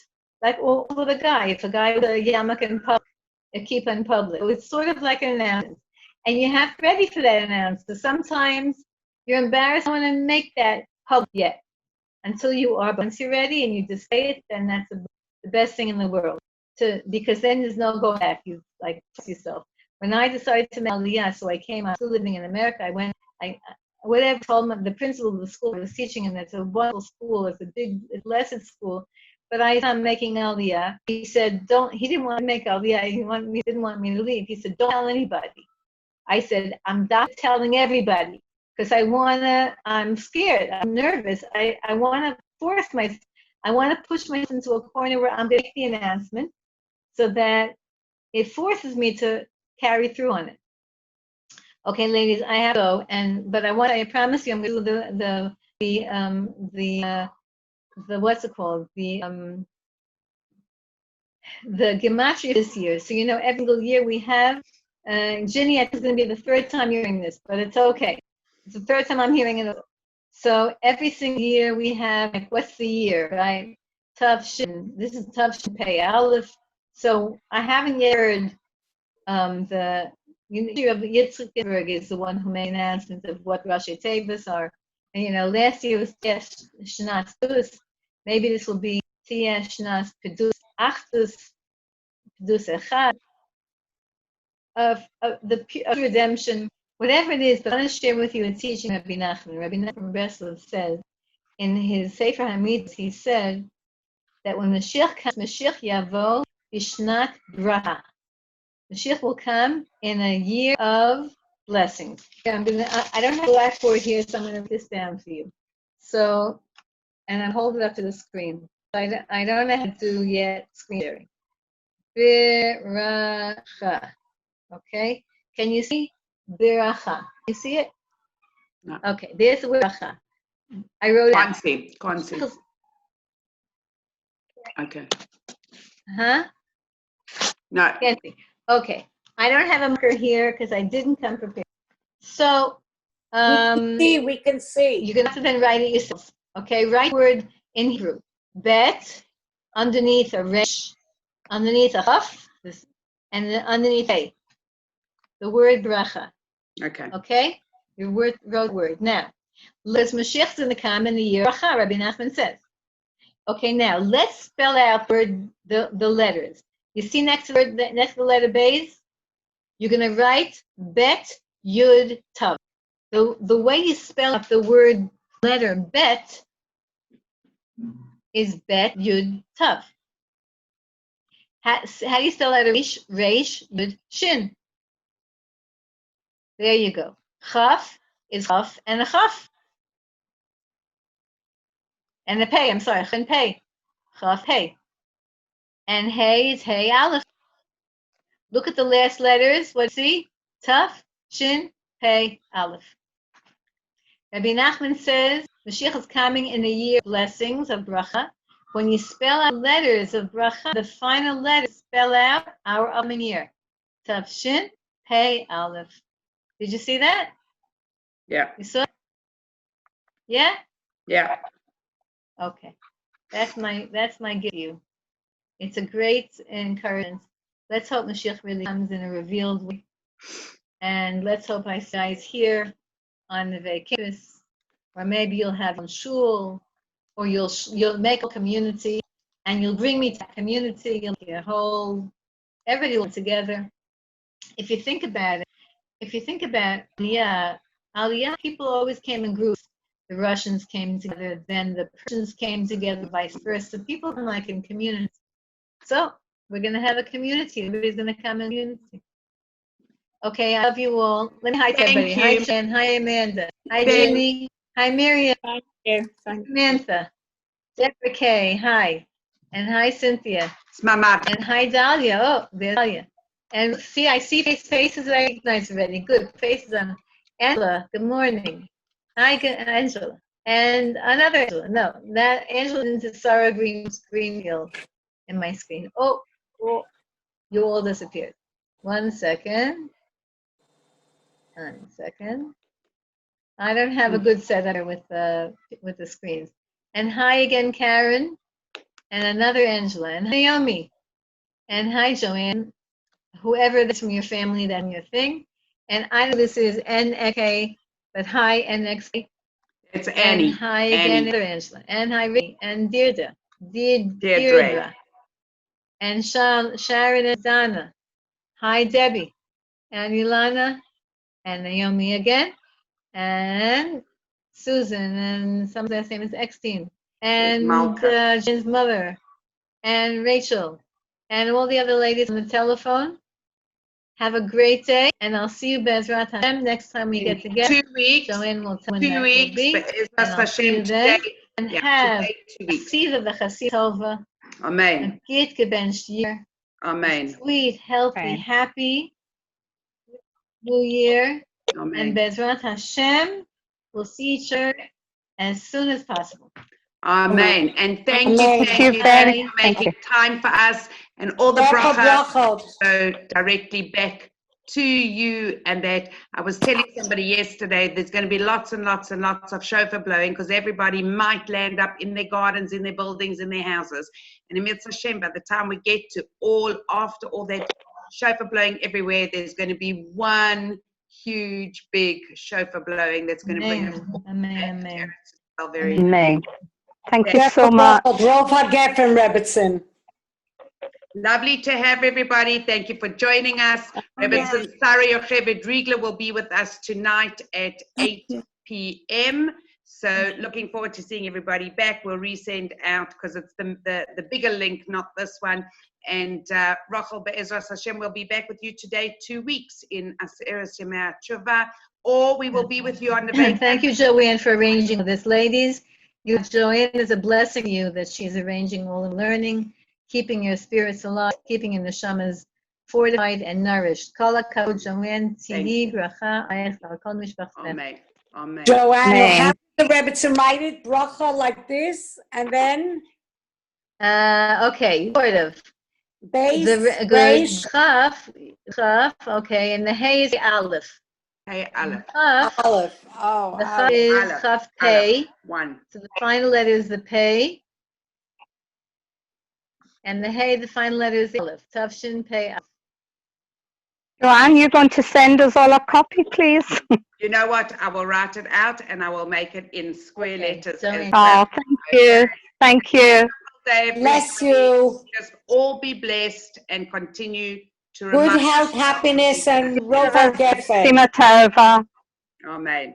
like all with a guy. If a guy with a yarmulke in public, a kippah in public, so it's sort of like an announcement, and you have to be ready for that announcement. Sometimes you're embarrassed. I want to make that public yet until you are. But once you're ready and you just say it, then that's the best thing in the world. Because then there's no going back. You like trust yourself. When I decided to make Aliyah, so I came. I'm still living in America. I went. Whatever told the principal of the school I was teaching him. That's a wonderful school. It's a big, blessed school. But I am making Aliyah. He said, "Don't." He didn't want to make Aliyah. He didn't want me to leave. He said, "Don't tell anybody." I said, "I'm not telling everybody because I'm scared. I'm nervous. I want to force myself. I want to push myself into a corner where I'm going to make the announcement so that it forces me to carry through on it." Okay, ladies, I have to go, but I promise you, I'm going to do the what's it called? The gematria this year. So every single year we have. Ginny, I think it's going to be the third time you're hearing this, but it's okay. It's the third time I'm hearing it. So every single year we have, like, what's the year, right? Tavshin. This is Tavshin Pei Aleph. So I haven't yet heard the year of Yitzchak Ginsburg is the one who made announcements of what Rashi Tevis are. And last year was Ties Shnas Pedus. Maybe this will be Ties Shnas Pedus Achdus Pedus Echad of redemption, whatever it is. But I want to share with you a teaching of Rabbi Nachman. Rabbi Nachman Breslov says in his Sefer Hamidus, he said that when Mashiach comes, Mashiach Yavo Ishnat Bracha. Mashiach will come in a year of blessings. I don't have a blackboard here, so I'm going to put this down for you. So, and I'm holding it up to the screen. I don't know how to do yet screen sharing. Biracha. Okay. Can you see? Biracha. You see it? No. Okay. There's the word biracha. I wrote it. Can't see. Okay. Huh? No. Can't see. Okay. I don't have a marker here because I didn't come prepared. So, we can see. You can have to then write it yourself. Okay, write the word in Hebrew. Bet, underneath a resh, underneath a chaf, and underneath a. The word bracha. Okay. Okay? You wrote the word. Now, let's Mashiach's going to come in the year bracha, Rabbi Nachman says. Okay, now let's spell out the letters. You see next to the letter Beis? You're going to write Bet Yud Tav. The way you spell out the word letter Bet is Bet Yud Tav. How do you spell out Reish Yud Shin? There you go. Chaf is Chaf and a Chaf. And a Pei, I'm sorry, Chen Pei. Chaf Pei. And Hey is Hey Aleph. Look at the last letters. What see? Taf, Shin, Pei, Aleph. Rabbi Nachman says Mashiach is coming in the year of blessings of bracha. When you spell out letters of bracha, the final letters spell out our Amen year. Taf, Shin, Pei, Aleph. Did you see that? Yeah. You saw it? Yeah? Yeah. Okay. That's my gift to you. It's a great encouragement. Let's hope Mashiach really comes in a revealed way. And let's hope I see guys here on the vacation, or maybe you'll have a shul, or you'll make a community, and you'll bring me to that community. You'll get a whole, everybody will together. If you think about Aliyah, people always came in groups. The Russians came together, then the Persians came together, vice versa. People come like in communities. So we're going to have a community. Everybody's going to come in community. Okay, I love you all. Let me hi to everybody. Hi, Jen. Hi, Amanda. Hi, Jenny. Hi, Miriam. Thank you. Samantha. Deborah Kay. Hi. And hi, Cynthia. It's my mother. And hi, Dahlia. Oh, there's Dahlia. And see, I see faces I recognize already. Good. Faces on Angela. Good morning. Hi, Angela. And another Angela. No, that Angela into Sarah Greenfield in my screen. Oh, you all disappeared. 1 second. 1 second. I don't have a good setup with the screens. And hi again, Karen. and another Angela, and Naomi, and hi, Joanne, whoever that's from your family, that's your thing. And I know this is NXK, but hi, NXK. It's And Annie. hi again, Annie. Angela. And hi, Ricky. And Deirdre. Deirdre. And Sharon and Donna. Hi, Debbie. And Ilana. And Naomi again. And Susan. And some of their name is Extine. And Jen's mother. And Rachel. And all the other ladies on the telephone. Have a great day, and I'll see you, Bezrat Hashem, next time we get together. 2 weeks. Joanne will tell me 2 that weeks. will be. But And I'll see you then. And have a seed of the Chassid Tova. Amen. A Git gebencht year. Amen. Sweet, healthy, Amen. happy New Year. Amen. And Bezrat Hashem, we'll see each other as soon as possible. Amen. And thank Amen. you Thank you. for making time for us, and all the brachas go directly back to you. And that I was telling somebody yesterday, there's going to be lots and lots and lots of shofar blowing, because everybody might land up in their gardens, in their buildings, in their houses. And in Mitzvah Hashem, by the time we get to after all that shofar blowing everywhere, there's going to be one huge big shofar blowing that's going to bring us all Amen. back Amen. to very Amen. Thank you so much. Don't forget from Rebbetzin. lovely to have everybody. Thank you for joining us. Rebbetzin Sari Yocheved Riegler will be with us tonight at 8 p.m. So looking forward to seeing everybody back. We'll resend out, because it's the bigger link, not this one. And Rochel Be'ezras Hashem will be back with you today, 2 weeks in Aseret Yemei Tshuva, or we will be with you on the vacation. Thank you, Joanne, for arranging this, ladies. Joanne, is a blessing to you that she's arranging all the learning, keeping your spirits alive, keeping your neshamas fortified and nourished. Kol hakavod, Joanne, tihi bracha, ayech l'kol mishpachtem. Amen. Amen. Joanne, Amen. how did the Rebbetzin write it? Bracha like this, and then Okay, sort of. base, Good. Chaf, okay, and the hay is the aleph. Hey, Aleph. Chaf, Aleph. Oh, the chaf is Aleph. chaf pei. One. So the final letter is the pei. And the hay, the final letter is the aleph. Tavshin pei aleph. Joanne, you're going to send us all a copy, please? You know what? I will write it out and I will make it in square letters. So as in- well. Oh, thank you. Thank you. bless you. Just all be blessed and continue to Good remind health, happiness, and Rochel. Sima Tova. Amen.